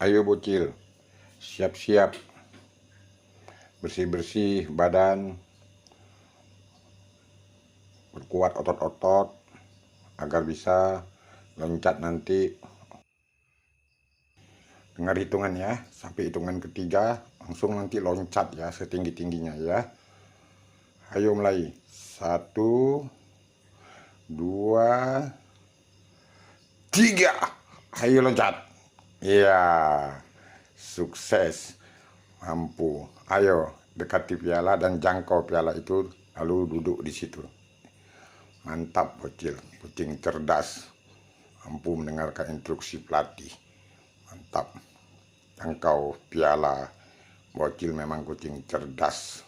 Ayo bocil, siap-siap, bersih-bersih badan, berkuat otot-otot agar bisa loncat nanti. Dengar hitungan ya, sampai hitungan ketiga langsung nanti loncat ya, setinggi-tingginya ya. Ayo mulai, 1, 2, 3, ayo loncat. Iya, sukses, mampu. Ayo dekati piala dan jangkau piala itu, lalu duduk di situ. Mantap bocil, kucing cerdas, mampu mendengarkan instruksi pelatih. Mantap, jangkau piala. Bocil memang kucing cerdas.